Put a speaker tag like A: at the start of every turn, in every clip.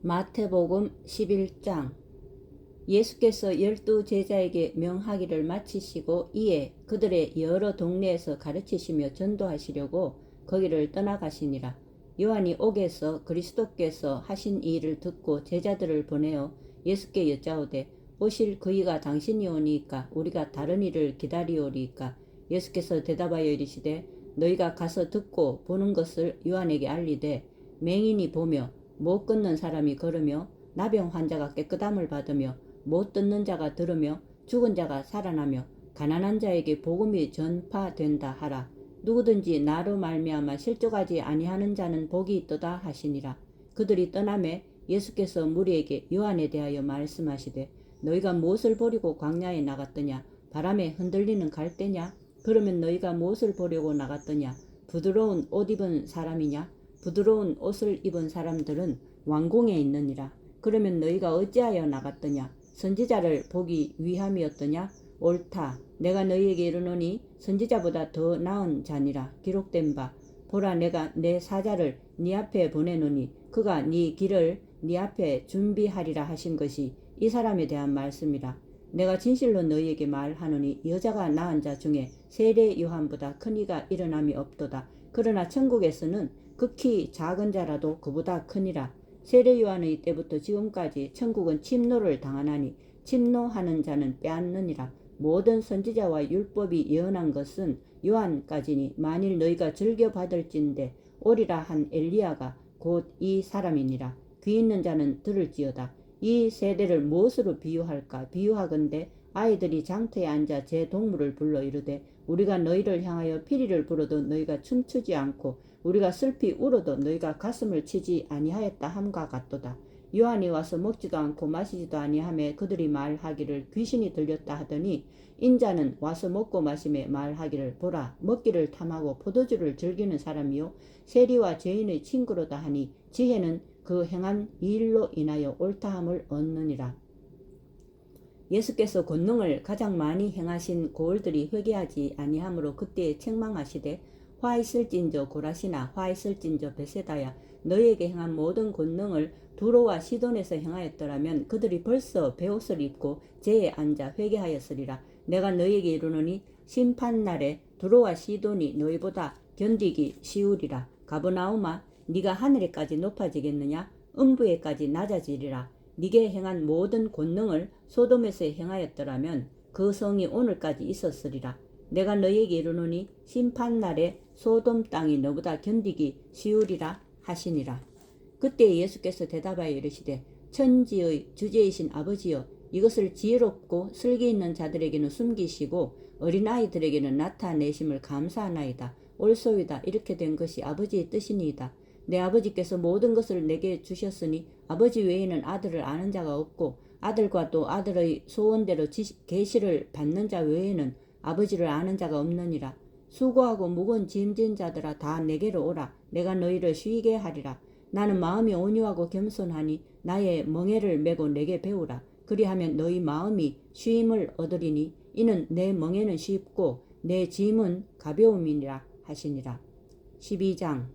A: 마태복음 11장. 예수께서 12 제자에게 명하기를 마치시고 이에 그들의 여러 동네에서 가르치시며 전도하시려고 거기를 떠나가시니라. 요한이 옥에서 그리스도께서 하신 이 일을 듣고 제자들을 보내어 예수께 여짜오되 오실 그이가 당신이오니이까 우리가 다른 일을 기다리오리이까. 예수께서 대답하여 이르시되 너희가 가서 듣고 보는 것을 요한에게 알리되 맹인이 보며 못 걷는 사람이 걸으며 나병 환자가 깨끗함을 받으며 못 듣는 자가 들으며 죽은 자가 살아나며 가난한 자에게 복음이 전파된다 하라. 누구든지 나로 말미암아 실족하지 아니하는 자는 복이 있도다 하시니라. 그들이 떠나매 예수께서 무리에게 요한에 대하여 말씀하시되 너희가 무엇을 보려고 광야에 나갔더냐? 바람에 흔들리는 갈대냐? 그러면 너희가 무엇을 보려고 나갔더냐? 부드러운 옷 입은 사람이냐? 부드러운 옷을 입은 사람들은 왕궁에 있느니라. 그러면 너희가 어찌하여 나갔더냐? 선지자를 보기 위함이었더냐? 옳다. 내가 너희에게 이르노니 선지자보다 더 나은 자니라. 기록된 바 보라, 내가 내 사자를 네 앞에 보내노니 그가 네 길을 네 앞에 준비하리라 하신 것이 이 사람에 대한 말씀이라. 내가 진실로 너희에게 말하노니 여자가 낳은 자 중에 세례 요한보다 큰 이가 일어남이 없도다. 그러나 천국에서는 극히 작은 자라도 그보다 크니라. 세례 요한의 때부터 지금까지 천국은 침노를 당하나니 침노하는 자는 빼앗느니라. 모든 선지자와 율법이 예언한 것은 요한까지니 만일 너희가 즐겨 받을진대 오리라 한 엘리야가 곧 이 사람이니라. 귀 있는 자는 들을지어다. 이 세대를 무엇으로 비유할까? 비유하건대 아이들이 장터에 앉아 제 동물을 불러 이르되 우리가 너희를 향하여 피리를 불어도 너희가 춤추지 않고 우리가 슬피 울어도 너희가 가슴을 치지 아니하였다 함과 같도다. 요한이 와서 먹지도 않고 마시지도 아니하며 그들이 말하기를 귀신이 들렸다 하더니 인자는 와서 먹고 마시며 말하기를 보라, 먹기를 탐하고 포도주를 즐기는 사람이요 세리와 죄인의 친구로다 하니 지혜는 그 행한 일로 인하여 옳다함을 얻느니라. 예수께서 권능을 가장 많이 행하신 고을들이 회개하지 아니하므로 그때에 책망하시되 화 있을진저 고라시나 화 있을진저 베세다야, 너희에게 행한 모든 권능을 두로와 시돈에서 행하였더라면 그들이 벌써 베옷을 입고 제에 앉아 회개하였으리라. 내가 너희에게 이르노니 심판날에 두로와 시돈이 너희보다 견디기 쉬우리라. 가버나움아, 네가 하늘에까지 높아지겠느냐? 음부에까지 낮아지리라. 네게 행한 모든 권능을 소돔에서 행하였더라면 그 성이 오늘까지 있었으리라. 내가 너희에게 이르노니 심판날에 소돔 땅이 너보다 견디기 쉬우리라 하시니라. 그때 예수께서 대답하여 이르시되 천지의 주제이신 아버지여, 이것을 지혜롭고 슬기 있는 자들에게는 숨기시고 어린아이들에게는 나타내심을 감사하나이다. 옳소이다. 이렇게 된 것이 아버지의 뜻이니이다. 내 아버지께서 모든 것을 내게 주셨으니 아버지 외에는 아들을 아는 자가 없고 아들과 또 아들의 소원대로 계시를 받는 자 외에는 아버지를 아는 자가 없느니라. 수고하고 무거운 짐진 자들아 다 내게로 오라. 내가 너희를 쉬게 하리라. 나는 마음이 온유하고 겸손하니 나의 멍에를 메고 내게 배우라. 그리하면 너희 마음이 쉼을 얻으리니 이는 내 멍에는 쉽고 내 짐은 가벼움이니라 하시니라. 12장.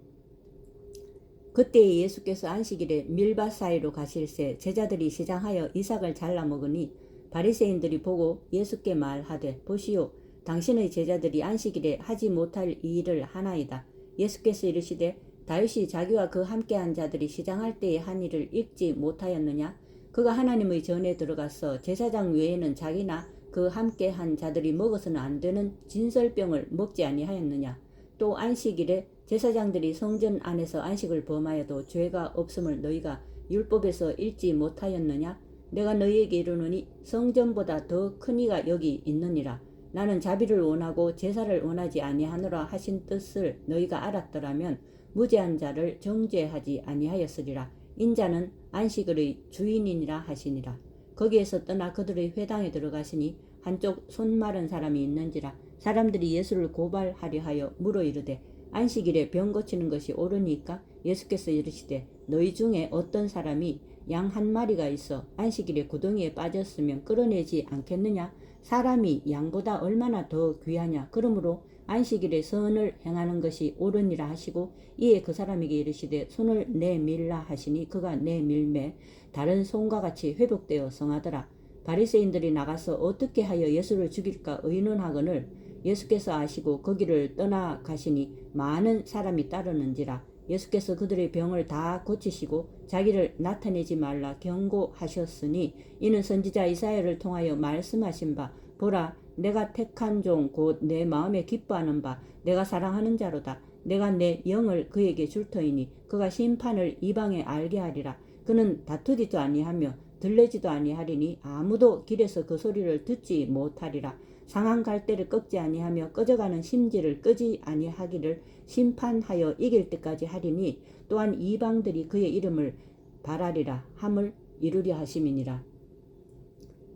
A: 그때 예수께서 안식일에 밀밭 사이로 가실새 제자들이 시장하여 이삭을 잘라 먹으니 바리새인들이 보고 예수께 말하되 보시오, 당신의 제자들이 안식일에 하지 못할 이 일을 하나이다. 예수께서 이르시되 다윗이 자기와 그 함께한 자들이 시장할 때의 한 일을 읽지 못하였느냐? 그가 하나님의 전에 들어가서 제사장 외에는 자기나 그 함께한 자들이 먹어서는 안 되는 진설병을 먹지 아니하였느냐? 또 안식일에 제사장들이 성전 안에서 안식을 범하여도 죄가 없음을 너희가 율법에서 읽지 못하였느냐? 내가 너희에게 이르노니 성전보다 더 큰 이가 여기 있느니라. 나는 자비를 원하고 제사를 원하지 아니하노라 하신 뜻을 너희가 알았더라면 무죄한 자를 정죄하지 아니하였으리라. 인자는 안식일의 주인이니라 하시니라. 거기에서 떠나 그들의 회당에 들어가시니 한쪽 손 마른 사람이 있는지라. 사람들이 예수를 고발하려 하여 물어 이르되 안식일에 병 고치는 것이 옳으니까? 예수께서 이르시되 너희 중에 어떤 사람이 양 한 마리가 있어 안식일에 구덩이에 빠졌으면 끌어내지 않겠느냐? 사람이 양보다 얼마나 더 귀하냐? 그러므로 안식일에 선을 행하는 것이 옳으니라 하시고 이에 그 사람에게 이르시되 손을 내밀라 하시니 그가 내밀매 다른 손과 같이 회복되어 성하더라. 바리새인들이 나가서 어떻게 하여 예수를 죽일까 의논하거늘 예수께서 아시고 거기를 떠나가시니 많은 사람이 따르는지라. 예수께서 그들의 병을 다 고치시고 자기를 나타내지 말라 경고하셨으니 이는 선지자 이사야를 통하여 말씀하신 바 보라 내가 택한 종 곧 내 마음에 기뻐하는 바 내가 사랑하는 자로다. 내가 내 영을 그에게 줄 터이니 그가 심판을 이방에 알게 하리라. 그는 다투지도 아니하며 들레지도 아니하리니 아무도 길에서 그 소리를 듣지 못하리라. 상한 갈대를 꺾지 아니하며 꺼져가는 심지를 끄지 아니하기를 심판하여 이길 때까지 하리니 또한 이방들이 그의 이름을 바라리라 함을 이루려 하심이니라.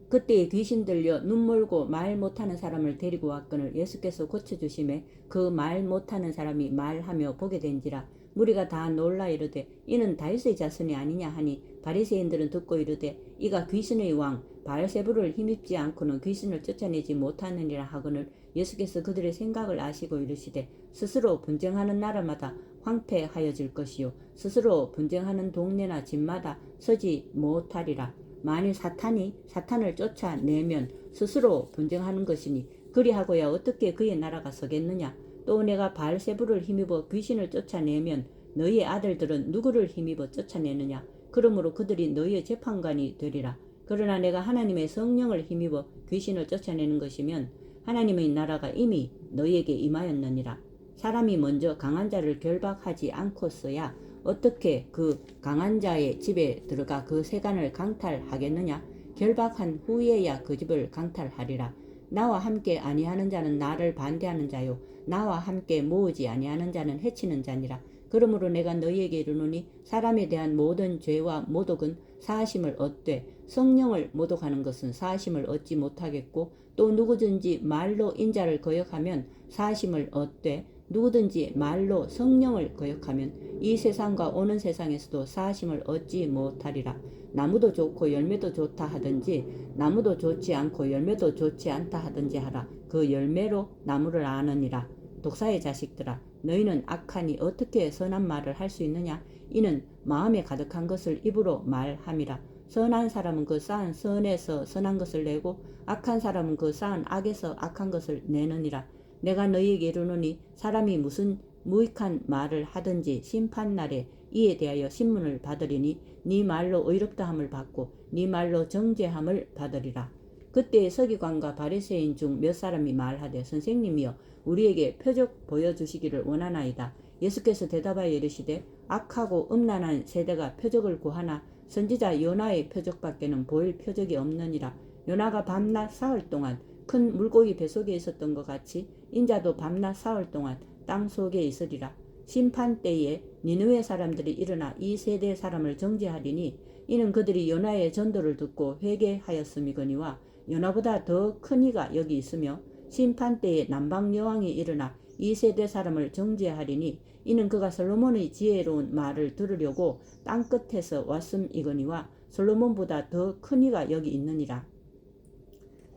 A: 그때에 귀신 들려 눈 멀고 말 못하는 사람을 데리고 왔거늘 예수께서 고쳐주심에 그 말 못하는 사람이 말하며 보게 된지라. 무리가 다 놀라 이르되 이는 다윗의 자손이 아니냐 하니 바리새인들은 듣고 이르되 이가 귀신의 왕 바알세불을 힘입지 않고는 귀신을 쫓아내지 못하느니라 하거늘 예수께서 그들의 생각을 아시고 이르시되 스스로 분쟁하는 나라마다 황폐하여질 것이요 스스로 분쟁하는 동네나 집마다 서지 못하리라. 만일 사탄이 사탄을 쫓아내면 스스로 분쟁하는 것이니 그리하고야 어떻게 그의 나라가 서겠느냐. 또 내가 바알세불을 힘입어 귀신을 쫓아내면 너희의 아들들은 누구를 힘입어 쫓아내느냐. 그러므로 그들이 너희의 재판관이 되리라. 그러나 내가 하나님의 성령을 힘입어 귀신을 쫓아내는 것이면 하나님의 나라가 이미 너희에게 임하였느니라. 사람이 먼저 강한 자를 결박하지 않고서야 어떻게 그 강한 자의 집에 들어가 그 세간을 강탈하겠느냐. 결박한 후에야 그 집을 강탈하리라. 나와 함께 아니하는 자는 나를 반대하는 자요 나와 함께 모으지 아니하는 자는 해치는 자니라. 그러므로 내가 너희에게 이르노니 사람에 대한 모든 죄와 모독은 사하심을 얻되 성령을 모독하는 것은 사하심을 얻지 못하겠고 또 누구든지 말로 인자를 거역하면 사하심을 얻되 누구든지 말로 성령을 거역하면 이 세상과 오는 세상에서도 사하심을 얻지 못하리라. 나무도 좋고 열매도 좋다 하든지 나무도 좋지 않고 열매도 좋지 않다 하든지 하라. 그 열매로 나무를 아느니라. 독사의 자식들아 너희는 악하니 어떻게 선한 말을 할 수 있느냐. 이는 마음에 가득한 것을 입으로 말함이라. 선한 사람은 그 쌓은 선에서 선한 것을 내고 악한 사람은 그 쌓은 악에서 악한 것을 내느니라. 내가 너희에게 이르노니 사람이 무슨 무익한 말을 하든지 심판날에 이에 대하여 신문을 받으리니 네 말로 의롭다함을 받고 네 말로 정죄함을 받으리라. 그때 서기관과 바리새인 중 몇 사람이 말하되 선생님이여 우리에게 표적 보여주시기를 원하나이다. 예수께서 대답하여 이르시되 악하고 음란한 세대가 표적을 구하나 선지자 요나의 표적밖에는 보일 표적이 없느니라. 요나가 밤낮 사흘 동안 큰 물고기 뱃속에 있었던 것 같이 인자도 밤낮 사흘 동안 땅 속에 있으리라. 심판 때에 니느웨 사람들이 일어나 이 세대 사람을 정죄하리니 이는 그들이 요나의 전도를 듣고 회개하였음이거니와 요나보다 더 큰 이가 여기 있으며 심판 때에 남방 여왕이 일어나 이 세대 사람을 정죄하리니 이는 그가 솔로몬의 지혜로운 말을 들으려고 땅 끝에서 왔음이거니와 솔로몬보다 더 큰 이가 여기 있느니라.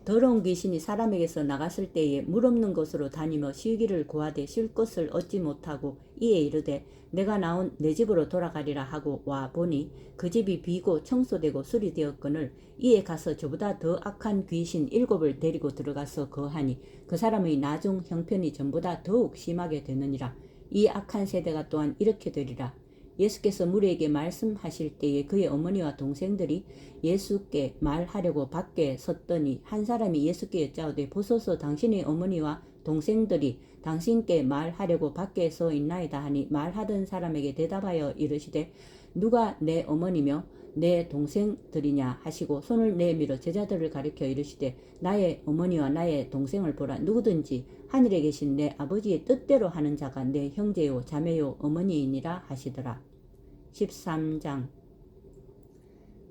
A: 더러운 귀신이 사람에게서 나갔을 때에 물 없는 곳으로 다니며 쉬기를 구하되 쉴 것을 얻지 못하고 이에 이르되 내가 나온 내 집으로 돌아가리라 하고 와 보니 그 집이 비고 청소되고 수리되었거늘 이에 가서 저보다 더 악한 귀신 7을 데리고 들어가서 거하니 그 사람의 나중 형편이 전보다 더욱 심하게 되느니라. 이 악한 세대가 또한 이렇게 되리라. 예수께서 무리에게 말씀하실 때에 그의 어머니와 동생들이 예수께 말하려고 밖에 섰더니 한 사람이 예수께 여짜오되 보소서 당신의 어머니와 동생들이 당신께 말하려고 밖에 서 있나이다 하니 말하던 사람에게 대답하여 이르시되 누가 내 어머니며 내 동생들이냐 하시고 손을 내밀어 제자들을 가리켜 이르시되 나의 어머니와 나의 동생을 보라. 누구든지 하늘에 계신 내 아버지의 뜻대로 하는 자가 내 형제요 자매요 어머니이니라 하시더라. 13장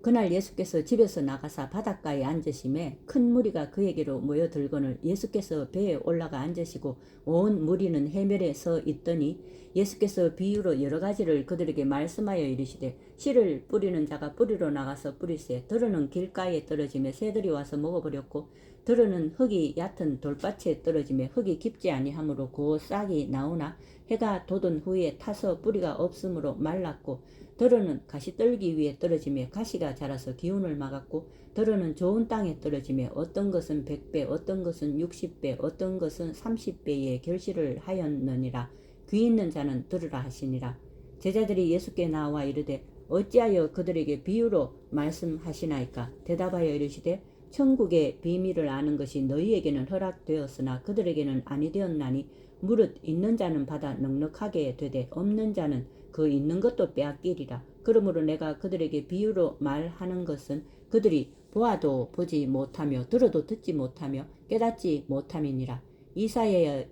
A: 그날 예수께서 집에서 나가사 바닷가에 앉으심에 큰 무리가 그에게로 모여들거늘 예수께서 배에 올라가 앉으시고 온 무리는 해변에 서 있더니 예수께서 비유로 여러 가지를 그들에게 말씀하여 이르시되 씨를 뿌리는 자가 뿌리로 나가서 뿌리세 들어는 길가에 떨어지며 새들이 와서 먹어버렸고 들어는 흙이 얕은 돌밭에 떨어지며 흙이 깊지 아니하므로 그 싹이 나오나 해가 돋은 후에 타서 뿌리가 없으므로 말랐고 들어는 가시떨기 위에 떨어지며 가시가 자라서 기운을 막았고 들어는 좋은 땅에 떨어지며 어떤 것은 100배 어떤 것은 60배 어떤 것은 30배의 결실을 하였느니라. 귀 있는 자는 들으라 하시니라. 제자들이 예수께 나와 이르되 어찌하여 그들에게 비유로 말씀하시나이까. 대답하여 이르시되 천국의 비밀을 아는 것이 너희에게는 허락되었으나 그들에게는 아니 되었나니 무릇 있는 자는 받아 넉넉하게 되되 없는 자는 그 있는 것도 빼앗기리라. 그러므로 내가 그들에게 비유로 말하는 것은 그들이 보아도 보지 못하며 들어도 듣지 못하며 깨닫지 못함이니라. 이사야의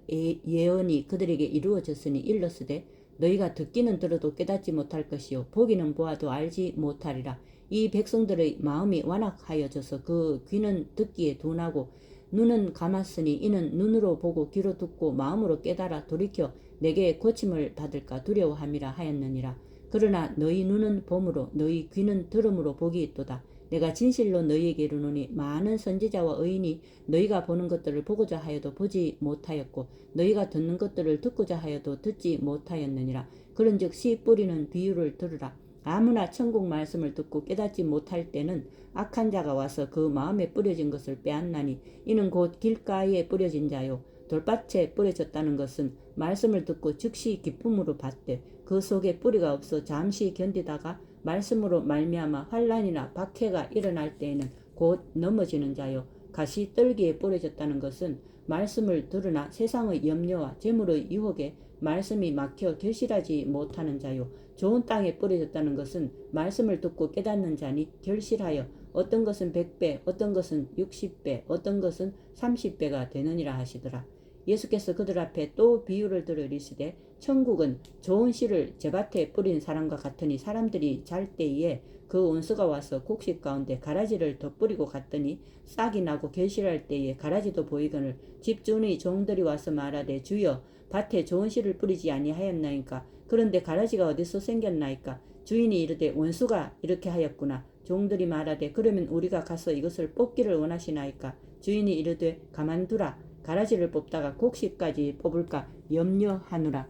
A: 예언이 그들에게 이루어졌으니 일렀으되 너희가 듣기는 들어도 깨닫지 못할 것이요 보기는 보아도 알지 못하리라. 이 백성들의 마음이 완악하여져서 그 귀는 듣기에 둔하고 눈은 감았으니 이는 눈으로 보고 귀로 듣고 마음으로 깨달아 돌이켜 내게 고침을 받을까 두려워함이라 하였느니라. 그러나 너희 눈은 봄으로 너희 귀는 들음으로 복이 있도다. 내가 진실로 너희에게 이르노니 많은 선지자와 의인이 너희가 보는 것들을 보고자 하여도 보지 못하였고 너희가 듣는 것들을 듣고자 하여도 듣지 못하였느니라. 그런즉 씨 뿌리는 비유를 들으라. 아무나 천국 말씀을 듣고 깨닫지 못할 때는 악한 자가 와서 그 마음에 뿌려진 것을 빼앗나니 이는 곧 길가에 뿌려진 자요 돌밭에 뿌려졌다는 것은 말씀을 듣고 즉시 기쁨으로 받되 그 속에 뿌리가 없어 잠시 견디다가 말씀으로 말미암아 환난이나 박해가 일어날 때에는 곧 넘어지는 자요 가시떨기에 뿌려졌다는 것은 말씀을 들으나 세상의 염려와 재물의 유혹에 말씀이 막혀 결실하지 못하는 자요 좋은 땅에 뿌려졌다는 것은 말씀을 듣고 깨닫는 자니 결실하여 어떤 것은 100배 어떤 것은 60배 어떤 것은 30배가 되느니라 하시더라. 예수께서 그들 앞에 또 비유를 들어 이르시되 천국은 좋은 씨를 제밭에 뿌린 사람과 같으니 사람들이 잘 때에 그 원수가 와서 곡식 가운데 가라지를 덧뿌리고 갔더니 싹이 나고 결실할 때에 가라지도 보이거늘 집주인의 종들이 와서 말하되 주여 밭에 좋은 씨를 뿌리지 아니하였나이까. 그런데 가라지가 어디서 생겼나이까. 주인이 이르되 원수가 이렇게 하였구나. 종들이 말하되 그러면 우리가 가서 이것을 뽑기를 원하시나이까. 주인이 이르되 가만두라. 가라지를 뽑다가 곡식까지 뽑을까 염려하노라.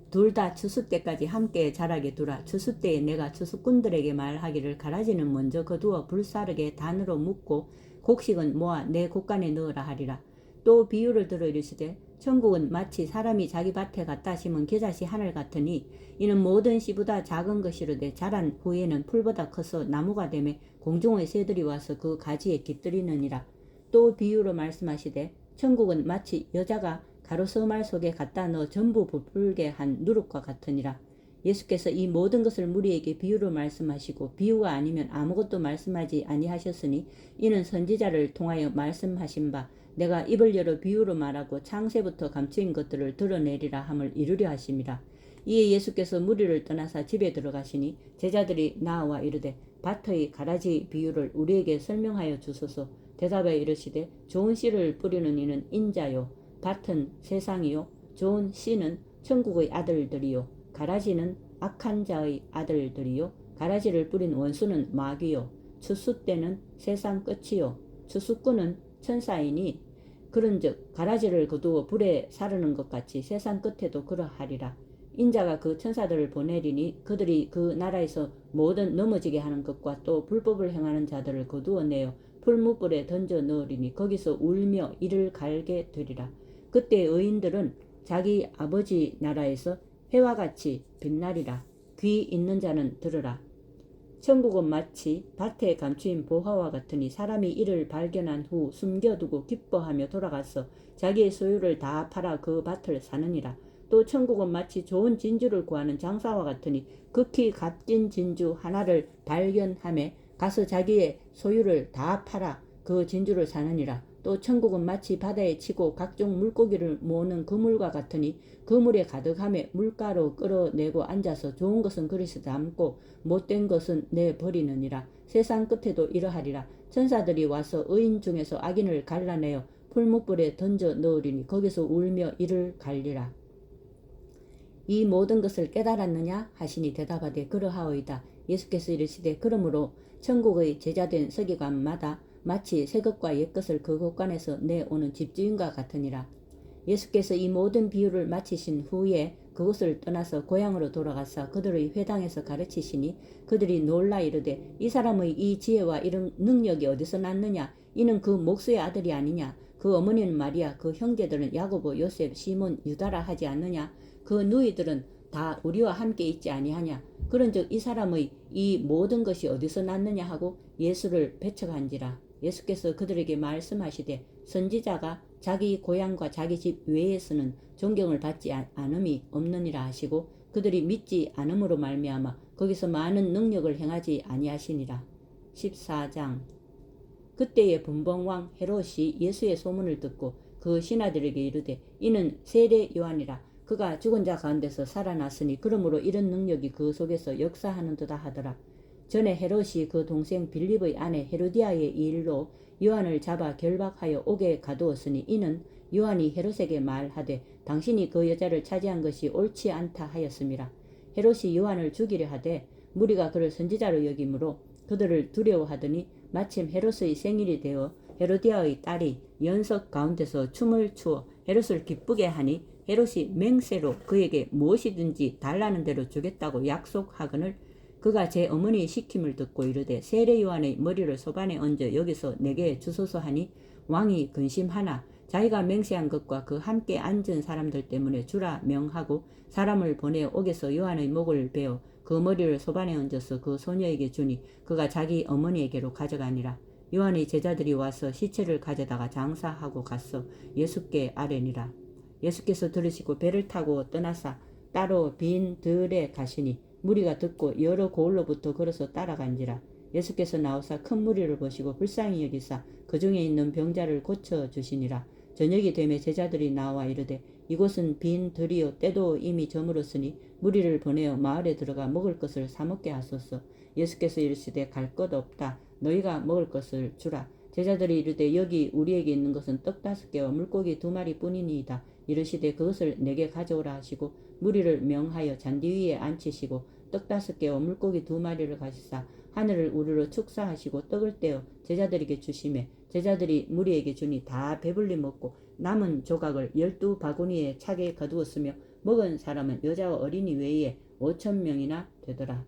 A: 둘 다 추수 때까지 함께 자라게 두라. 추수 때에 내가 추수꾼들에게 말하기를 가라지는 먼저 거두어 불사르게 단으로 묶고 곡식은 모아 내 곡간에 넣으라 하리라. 또 비유를 들어 이르시되 천국은 마치 사람이 자기 밭에 갖다 심은 겨자씨 하늘 같으니 이는 모든 씨보다 작은 것이로되 자란 후에는 풀보다 커서 나무가 되며 공중의 새들이 와서 그 가지에 깃들이느니라. 또 비유로 말씀하시되 천국은 마치 여자가 가로수말 속에 갖다 넣어 전부 부풀게 한 누룩과 같으니라. 예수께서 이 모든 것을 무리에게 비유로 말씀하시고 비유가 아니면 아무것도 말씀하지 아니하셨으니 이는 선지자를 통하여 말씀하신 바 내가 입을 열어 비유로 말하고 창세부터 감추인 것들을 드러내리라 함을 이루려 하심이라. 이에 예수께서 무리를 떠나사 집에 들어가시니 제자들이 나와 이르되 밭의 가라지 비유를 우리에게 설명하여 주소서. 대답하여 이르시되 좋은 씨를 뿌리는 이는 인자요 밭은 세상이요 좋은 씨는 천국의 아들들이요 가라지는 악한 자의 아들들이요 가라지를 뿌린 원수는 마귀요 추수 때는 세상 끝이요 추수꾼은 천사이니 그런즉 가라지를 거두어 불에 사르는 것 같이 세상 끝에도 그러하리라. 인자가 그 천사들을 보내리니 그들이 그 나라에서 모든 넘어지게 하는 것과 또 불법을 행하는 자들을 거두어내어 풀무불에 던져 넣으리니 거기서 울며 이를 갈게 되리라. 그때 의인들은 자기 아버지 나라에서 해와 같이 빛나리라. 귀 있는 자는 들으라. 천국은 마치 밭에 감추인 보화와 같으니 사람이 이를 발견한 후 숨겨두고 기뻐하며 돌아가서 자기의 소유를 다 팔아 그 밭을 사느니라. 또 천국은 마치 좋은 진주를 구하는 장사와 같으니 극히 값진 진주 하나를 발견하며 가서 자기의 소유를 다 팔아 그 진주를 사느니라. 또 또 천국은 마치 바다에 치고 각종 물고기를 모으는 그물과 같으니 그물에 가득함에 물가로 끌어내고 앉아서 좋은 것은 그릇에 담고 못된 것은 내버리느니라. 세상 끝에도 이러하리라. 천사들이 와서 의인 중에서 악인을 갈라내어 풀무불에 던져 넣으리니 거기서 울며 이를 갈리라. 이 모든 것을 깨달았느냐 하시니 대답하되 그러하오이다. 예수께서 이르시되 그러므로 천국의 제자된 서기관마다 마치 새 것과 옛 것을 그 곳간에서 내오는 집주인과 같으니라. 예수께서 이 모든 비유를 마치신 후에 그곳을 떠나서 고향으로 돌아가사 그들의 회당에서 가르치시니 그들이 놀라 이르되 이 사람의 이 지혜와 이런 능력이 어디서 났느냐. 이는 그 목수의 아들이 아니냐. 그 어머니는 마리아, 그 형제들은 야고보, 요셉, 시몬, 유다라 하지 않느냐. 그 누이들은 다 우리와 함께 있지 아니하냐. 그런즉 이 사람의 이 모든 것이 어디서 났느냐 하고 예수를 배척한지라. 예수께서 그들에게 말씀하시되 선지자가 자기 고향과 자기 집 외에서는 존경을 받지 않음이 없느니라 하시고 그들이 믿지 않음으로 말미암아 거기서 많은 능력을 행하지 아니하시니라. 14장. 그때의 분봉왕 헤롯이 예수의 소문을 듣고 그 신하들에게 이르되 이는 세례 요한이라. 그가 죽은 자 가운데서 살아났으니 그러므로 이런 능력이 그 속에서 역사하는도다 하더라. 전에 헤롯이 그 동생 빌립의 아내 헤로디아의 일로 요한을 잡아 결박하여 옥에 가두었으니 이는 요한이 헤롯에게 말하되 당신이 그 여자를 차지한 것이 옳지 않다 하였음이라. 헤롯이 요한을 죽이려 하되 무리가 그를 선지자로 여기므로 그들을 두려워하더니 마침 헤롯의 생일이 되어 헤로디아의 딸이 연석 가운데서 춤을 추어 헤롯을 기쁘게 하니 헤롯이 맹세로 그에게 무엇이든지 달라는 대로 주겠다고 약속하거늘 그가 제 어머니의 시킴을 듣고 이르되 세례 요한의 머리를 소반에 얹어 여기서 내게 주소서 하니 왕이 근심하나 자기가 맹세한 것과 그 함께 앉은 사람들 때문에 주라 명하고 사람을 보내어 옥에서 요한의 목을 베어 그 머리를 소반에 얹어서 그 소녀에게 주니 그가 자기 어머니에게로 가져가니라. 요한의 제자들이 와서 시체를 가져다가 장사하고 갔어 예수께 아뢰니라. 예수께서 들으시고 배를 타고 떠나사 따로 빈 들에 가시니 무리가 듣고 여러 고을로부터 걸어서 따라간지라. 예수께서 나오사 큰 무리를 보시고 불쌍히 여기사 그 중에 있는 병자를 고쳐주시니라. 저녁이 되매 제자들이 나와 이르되 이곳은 빈 들이요 때도 이미 저물었으니 무리를 보내어 마을에 들어가 먹을 것을 사먹게 하소서. 예수께서 이르시되 갈 것 없다. 너희가 먹을 것을 주라. 제자들이 이르되 여기 우리에게 있는 것은 떡 5개와 물고기 2마리 뿐이니이다. 이르시되 그것을 내게 가져오라 하시고 무리를 명하여 잔디 위에 앉히시고 떡 5개와 물고기 2마리를 가시사 하늘을 우러러 축사하시고 떡을 떼어 제자들에게 주시매 제자들이 무리에게 주니 다 배불리 먹고 남은 조각을 12바구니에 차게 가두었으며 먹은 사람은 여자와 어린이 외에 5,000명이나 되더라.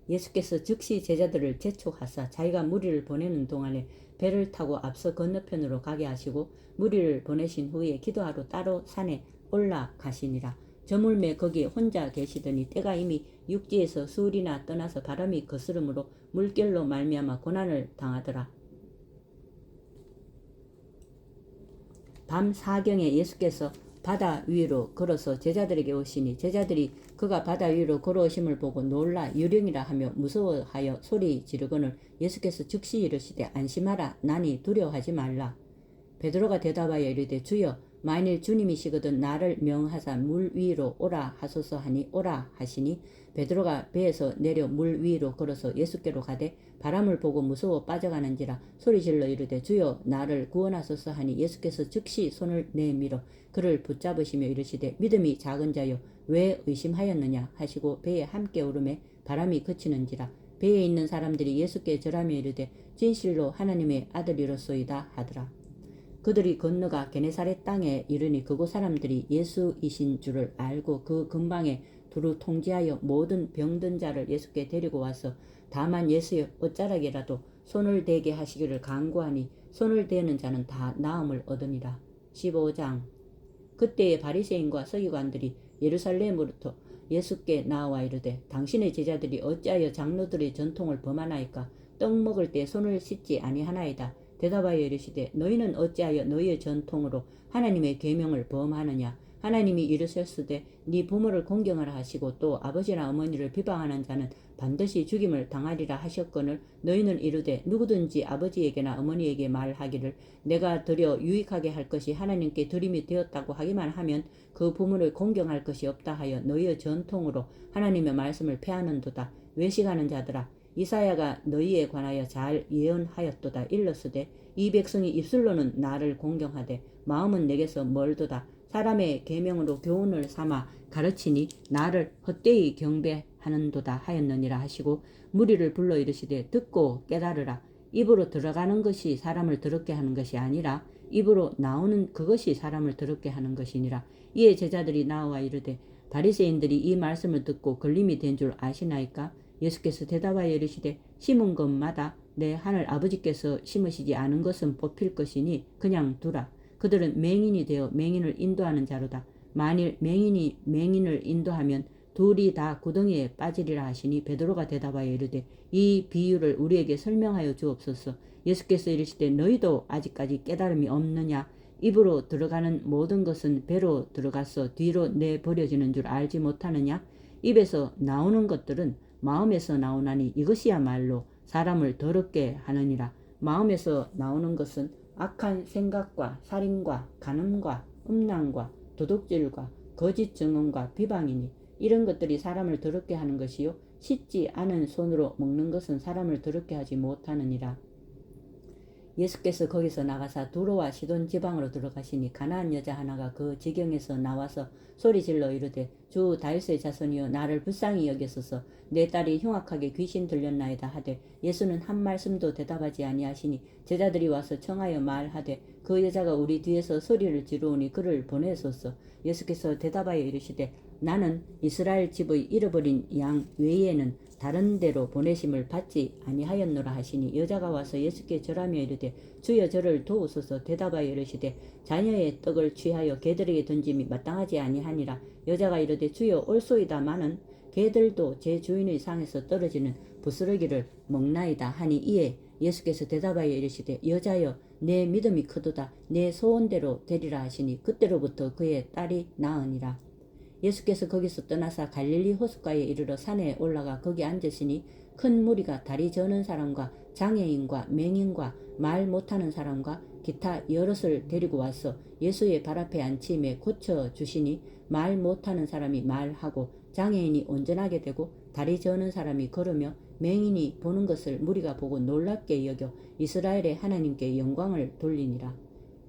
A: 예수께서 즉시 제자들을 재촉하사 자기가 무리를 보내는 동안에 배를 타고 앞서 건너편으로 가게 하시고 무리를 보내신 후에 기도하러 따로 산에 올라가시니라. 저물매 거기 혼자 계시더니 때가 이미 육지에서 수울이나 떠나서 바람이 거스름으로 물결로 말미암아 고난을 당하더라. 밤 4경에 예수께서 바다 위로 걸어서 제자들에게 오시니 제자들이 그가 바다 위로 걸어오심을 보고 놀라 유령이라 하며 무서워하여 소리 지르거늘 예수께서 즉시 이르시되 안심하라 나니 두려워하지 말라. 베드로가 대답하여 이르되 주여 만일 주님이시거든 나를 명하사 물 위로 오라 하소서 하니 오라 하시니 베드로가 배에서 내려 물 위로 걸어서 예수께로 가되 바람을 보고 무서워 빠져가는지라 소리질러 이르되 주여 나를 구원하소서 하니 예수께서 즉시 손을 내밀어 그를 붙잡으시며 이르시되 믿음이 작은 자여 왜 의심하였느냐 하시고 배에 함께 오르매 바람이 그치는지라. 배에 있는 사람들이 예수께 절하며 이르되 진실로 하나님의 아들이로소이다 하더라. 그들이 건너가 게네사렛 땅에 이르니 그곳 사람들이 예수이신 줄을 알고 그 근방에 두루 통지하여 모든 병든 자를 예수께 데리고 와서 다만 예수의 옷자락이라도 손을 대게 하시기를 간구하니 손을 대는 자는 다 나음을 얻으니라. 15장. 그때의 바리새인과 서기관들이 예루살렘으로부터 예수께 나와 이르되 당신의 제자들이 어찌하여 장로들의 전통을 범하나이까. 떡 먹을 때 손을 씻지 아니하나이다. 대답하여 이르시되 너희는 어찌하여 너희의 전통으로 하나님의 계명을 범하느냐. 하나님이 이르셨으되 네 부모를 공경하라 하시고 또 아버지나 어머니를 비방하는 자는 반드시 죽임을 당하리라 하셨거늘 너희는 이르되 누구든지 아버지에게나 어머니에게 말하기를 내가 드려 유익하게 할 것이 하나님께 드림이 되었다고 하기만 하면 그 부모를 공경할 것이 없다 하여 너희의 전통으로 하나님의 말씀을 폐하는도다. 외식하는 자들아, 이사야가 너희에 관하여 잘 예언하였도다. 일러스되 이 백성이 입술로는 나를 공경하되 마음은 내게서 멀도다. 사람의 계명으로 교훈을 삼아 가르치니 나를 헛되이 경배하는도다 하였느니라 하시고 무리를 불러 이르시되 듣고 깨달으라. 입으로 들어가는 것이 사람을 더럽게 하는 것이 아니라 입으로 나오는 그것이 사람을 더럽게 하는 것이니라. 이에 제자들이 나와 이르되 바리새인들이 이 말씀을 듣고 걸림이 된 줄 아시나이까? 예수께서 대답하여 이르시되 심은 것마다 내 하늘 아버지께서 심으시지 않은 것은 뽑힐 것이니 그냥 두라. 그들은 맹인이 되어 맹인을 인도하는 자로다. 만일 맹인이 맹인을 인도하면 둘이 다 구덩이에 빠지리라 하시니 베드로가 대답하여 이르되 이 비유를 우리에게 설명하여 주옵소서. 예수께서 이르시되 너희도 아직까지 깨달음이 없느냐? 입으로 들어가는 모든 것은 배로 들어가서 뒤로 내버려지는 줄 알지 못하느냐? 입에서 나오는 것들은 마음에서 나오나니 이것이야말로 사람을 더럽게 하느니라. 마음에서 나오는 것은 악한 생각과 살인과 간음과 음란과 도둑질과 거짓 증언과 비방이니 이런 것들이 사람을 더럽게 하는 것이요 씻지 않은 손으로 먹는 것은 사람을 더럽게 하지 못하느니라. 예수께서 거기서 나가사 두로와 시돈 지방으로 들어가시니 가나안 여자 하나가 그 지경에서 나와서 소리질러 이르되 주 다윗의 자손이여 나를 불쌍히 여기소서. 내 딸이 흉악하게 귀신 들렸나이다 하되 예수는 한 말씀도 대답하지 아니하시니 제자들이 와서 청하여 말하되 그 여자가 우리 뒤에서 소리를 지르오니 그를 보내소서. 예수께서 대답하여 이르시되 나는 이스라엘 집의 잃어버린 양 외에는 다른 데로 보내심을 받지 아니하였노라 하시니 여자가 와서 예수께 절하며 이르되 주여 저를 도우소서. 대답하여 이르시되 자녀의 떡을 취하여 개들에게 던짐이 마땅하지 아니하니라. 여자가 이르되 주여 올소이다마는 개들도 제 주인의 상에서 떨어지는 부스러기를 먹나이다 하니 이에 예수께서 대답하여 이르시되 여자여 내 믿음이 크도다. 내 소원대로 되리라 하시니 그때로부터 그의 딸이 나으니라. 예수께서 거기서 떠나사 갈릴리 호숫가에 이르러 산에 올라가 거기 앉으시니 큰 무리가 다리 저는 사람과 장애인과 맹인과 말 못하는 사람과 기타 여럿을 데리고 와서 예수의 발 앞에 앉힘에 고쳐주시니 말 못하는 사람이 말하고 장애인이 온전하게 되고 다리 저는 사람이 걸으며 맹인이 보는 것을 무리가 보고 놀랍게 여겨 이스라엘의 하나님께 영광을 돌리니라.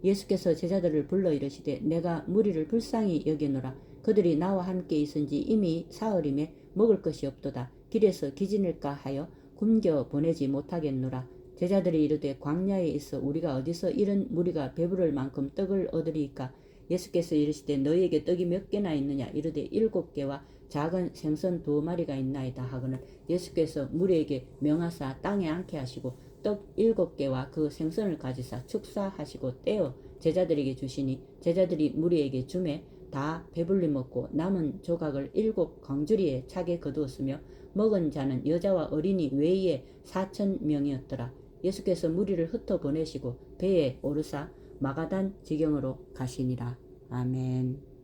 A: 예수께서 제자들을 불러 이르시되 내가 무리를 불쌍히 여기노라. 그들이 나와 함께 있은지 이미 사흘임에 먹을 것이 없도다. 길에서 기진일까 하여 굶겨 보내지 못하겠노라. 제자들이 이르되 광야에 있어 우리가 어디서 이런 무리가 배부를 만큼 떡을 얻으리이까? 예수께서 이르시되 너희에게 떡이 몇 개나 있느냐? 이르되 7개와 작은 생선 2마리가 있나이다 하거늘 예수께서 무리에게 명하사 땅에 앉게 하시고 떡 7개와 그 생선을 가지사 축사하시고 떼어 제자들에게 주시니 제자들이 무리에게 주매 다 배불리 먹고 남은 조각을 7광주리에 차게 거두었으며 먹은 자는 여자와 어린이 외에 4,000명이었더라. 예수께서 무리를 흩어 보내시고 배에 오르사 마가단 지경으로 가시니라. 아멘.